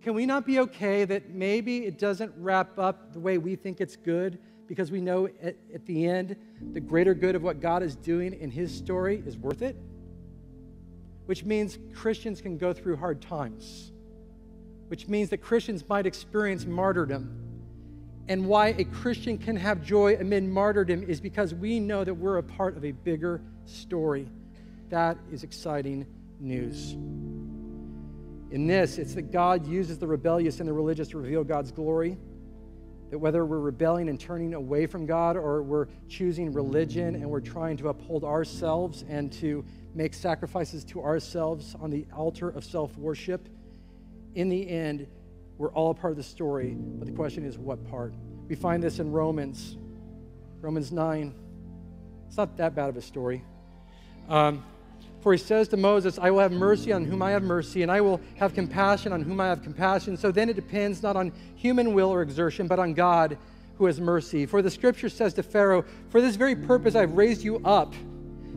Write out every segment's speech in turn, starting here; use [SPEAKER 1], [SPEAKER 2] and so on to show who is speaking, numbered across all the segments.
[SPEAKER 1] Can we not be okay that maybe it doesn't wrap up the way we think it's good, because we know at the end, the greater good of what God is doing in his story is worth it? Which means Christians can go through hard times, which means that Christians might experience martyrdom. And why a Christian can have joy amid martyrdom is because we know that we're a part of a bigger story. That is exciting news. In this, it's that God uses the rebellious and the religious to reveal God's glory. That whether we're rebelling and turning away from God, or we're choosing religion and we're trying to uphold ourselves and to make sacrifices to ourselves on the altar of self-worship, in the end, we're all a part of the story, but the question is, what part? We find this in Romans 9. It's not that bad of a story. For he says to Moses, I will have mercy on whom I have mercy, and I will have compassion on whom I have compassion. So then it depends not on human will or exertion, but on God who has mercy. For the scripture says to Pharaoh, for this very purpose I've raised you up,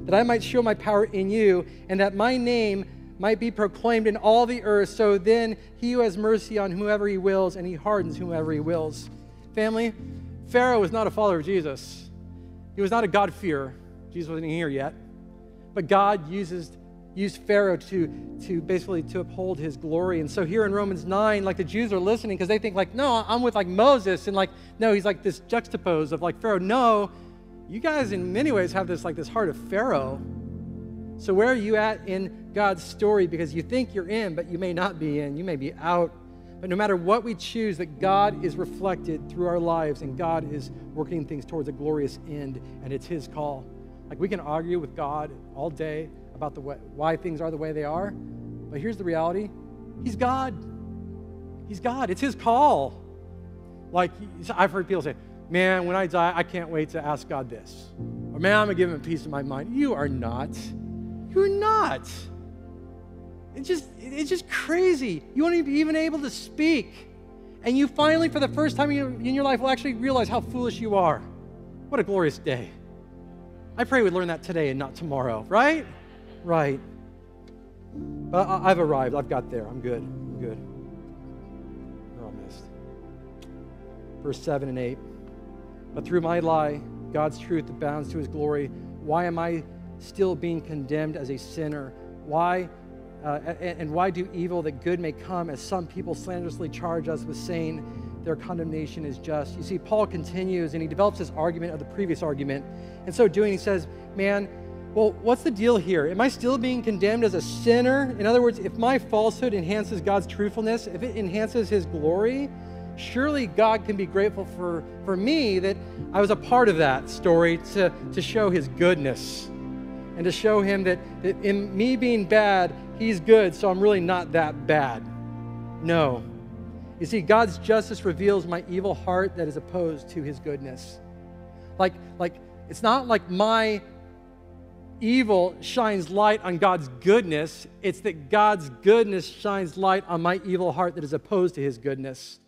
[SPEAKER 1] that I might show my power in you, and that my name might be proclaimed in all the earth. So then he who has mercy on whomever he wills, and he hardens whomever he wills. Family, Pharaoh was not a follower of Jesus. He was not a God-fearer. Jesus wasn't here yet. But God used Pharaoh to basically to uphold his glory. And so here in Romans 9, like the Jews are listening because they think like, no, I'm with like Moses. And like, no, he's like this juxtapose of like Pharaoh. No, you guys in many ways have this heart of Pharaoh. So where are you at in God's story? Because you think you're in, but you may not be in. You may be out. But no matter what we choose, that God is reflected through our lives, and God is working things towards a glorious end, and it's his call. Like, we can argue with God all day about why things are the way they are, but here's the reality. He's God. He's God. It's his call. Like, I've heard people say, man, when I die, I can't wait to ask God this. Or, man, I'm going to give him a piece of my mind. You are not. You're not. It's just crazy. You won't be even able to speak. And you finally, for the first time in your life, will actually realize how foolish you are. What a glorious day. I pray we learn that today and not tomorrow, right? Right. But I've arrived. I've got there. I'm good. I'm good. We're almost. Verse 7 and 8. But through my lie, God's truth abounds to his glory. Why am I still being condemned as a sinner? Why do evil that good may come, as some people slanderously charge us with saying their condemnation is just? You see, Paul continues and he develops this argument of the previous argument. And so doing, he says, man, well, what's the deal here? Am I still being condemned as a sinner? In other words, if my falsehood enhances God's truthfulness, if it enhances his glory, surely God can be grateful for me that I was a part of that story to show his goodness and to show him that in me being bad, he's good, so I'm really not that bad. No. You see, God's justice reveals my evil heart that is opposed to his goodness. Like it's not like my evil shines light on God's goodness. It's that God's goodness shines light on my evil heart that is opposed to his goodness.